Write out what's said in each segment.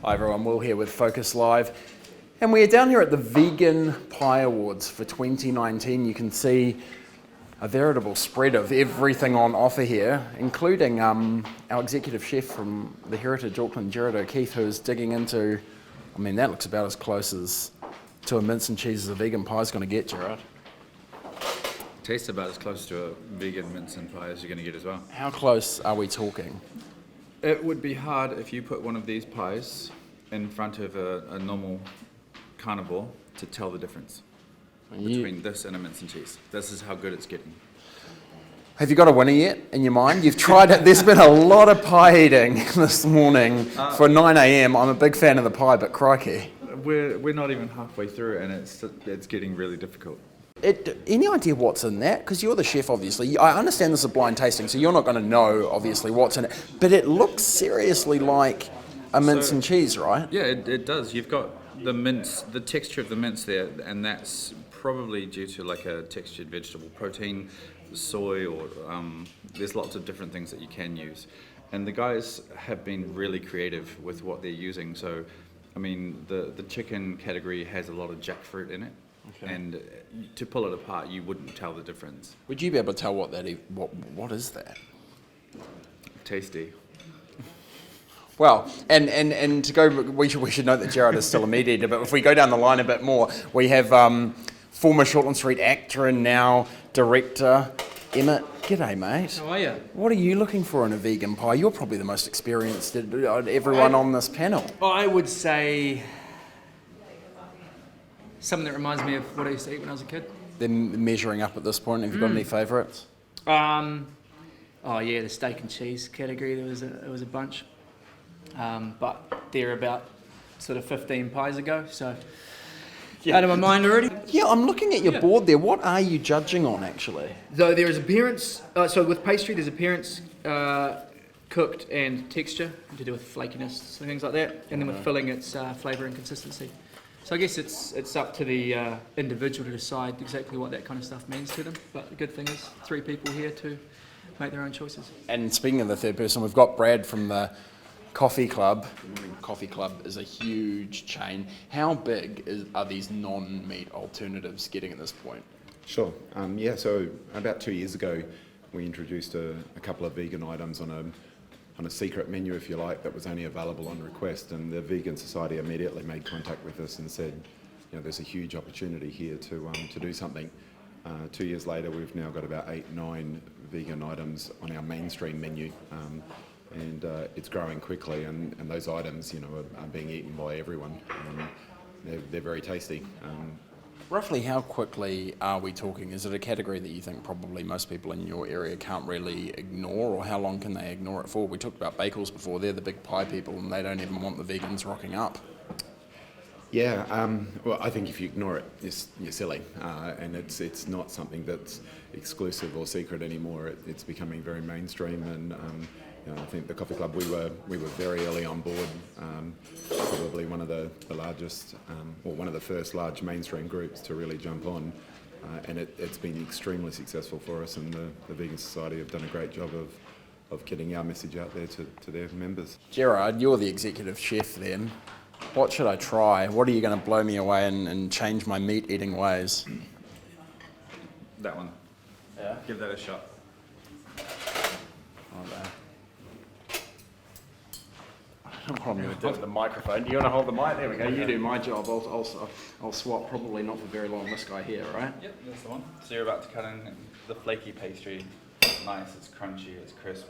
Hi everyone, Will here with Focus Live. And we are down here at the Vegan Pie Awards for 2019. You can see a veritable spread of everything on offer here, including our executive chef from the Heritage Auckland, Nzherald who is digging into, I mean, that looks about as close as to a mince and cheese as a vegan pie is going to get, Gerard. Tastes about as close to a vegan mince and pie as you're going to get as well. How close are we talking? It would be hard if you put one of these pies in front of a normal carnivore to tell the difference between this and a mince and cheese. This is how good it's getting. Have you got a winner yet in your mind? You've tried it. There's been a lot of pie eating this morning for 9 a.m. I'm a big fan of the pie, but crikey. We're not even halfway through and it's getting really difficult. Any idea what's in that? Because you're the chef, obviously. I understand this is a blind tasting, so you're not going to know, obviously, what's in it. But it looks seriously like a mince and cheese, right? Yeah, it does. You've got the mince, the texture of the mince there, and that's probably due to like a textured vegetable protein, soy, or there's lots of different things that you can use. And the guys have been really creative with what they're using. So, I mean, the chicken category has a lot of jackfruit in it. Okay. And to pull it apart, you wouldn't tell the difference. Would you be able to tell what is that? Tasty. Well, and to go, we should note that Gerard is still a meat eater, but if we go down the line a bit more, we have former Shortland Street actor and now director, Emmett. G'day, mate. How are you? What are you looking for in a vegan pie? You're probably the most experienced of everyone on this panel. I would say something that reminds me of what I used to eat when I was a kid. Then measuring up at this point, have you got any favourites? Oh yeah, the steak and cheese category. There was a bunch, but they're about sort of 15 pies ago, so out of my mind already. Yeah, I'm looking at your board there. What are you judging on, actually? So there is appearance. So with pastry, there's appearance, cooked, and texture to do with flakiness and things like that. And then with filling, it's flavour and consistency. So I guess it's up to the individual to decide exactly what that kind of stuff means to them. But the good thing is 3 people here to make their own choices. And speaking of the third person, we've got Brad from the Coffee Club. Coffee Club is a huge chain. How big are these non-meat alternatives getting at this point? Sure. So about 2 years ago, we introduced a couple of vegan items on a secret menu, if you like, that was only available on request, and the Vegan Society immediately made contact with us and said, you know, there's a huge opportunity here to do something. 2 years later, we've now got about 8-9 vegan items on our mainstream menu, and it's growing quickly, and those items, you know, are being eaten by everyone. They're very tasty. Roughly how quickly are we talking? Is it a category that you think probably most people in your area can't really ignore, or how long can they ignore it for? We talked about bagels before. They're the big pie people and they don't even want the vegans rocking up. Yeah, well, I think if you ignore it, you're silly, and it's not something that's exclusive or secret anymore. It's becoming very mainstream, and you know, I think the Coffee Club, we were very early on board, probably one of the largest, or one of the first large mainstream groups to really jump on, and it's been extremely successful for us, and the Vegan Society have done a great job of getting our message out there to their members. Gerard, you're the executive chef then. What should I try? What are you going to blow me away and change my meat eating ways? That one. Yeah? Give that a shot. I don't know what I'm going to do with the microphone. Do you want to hold the mic? There we go. You do my job. I'll swap, probably not for very long, this guy here, right? Yep, that's the one. So you're about to cut in the flaky pastry. Nice, it's crunchy, it's crisp,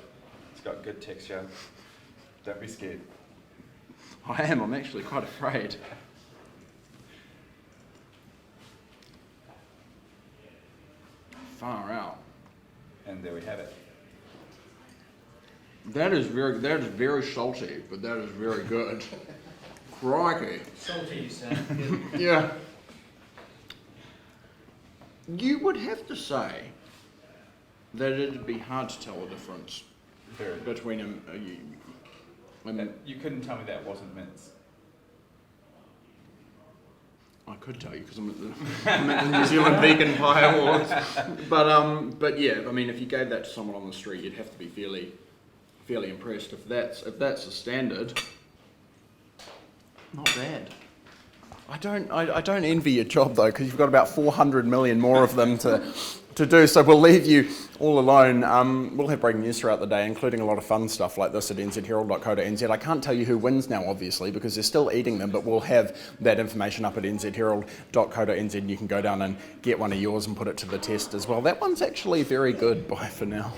it's got good texture. Don't be scared. I am. I'm actually quite afraid. Far out. And there we have it. That is very salty, but that is very good. Crikey. Salty, you say? Yeah. You would have to say that it'd be hard to tell the difference between you couldn't tell me that wasn't mince. I could tell you because I'm at the New Zealand Vegan Pie Awards. But yeah, I mean, if you gave that to someone on the street, you'd have to be fairly impressed. If that's a standard, Not bad. I don't envy your job though, because you've got about 400 million more of them to do. So we'll leave you all alone. We'll have breaking news throughout the day, including a lot of fun stuff like this at nzherald.co.nz. I can't tell you who wins now, obviously, because they're still eating them, but we'll have that information up at nzherald.co.nz, and you can go down and get one of yours and put it to the test as well. That one's actually very good. Bye for now.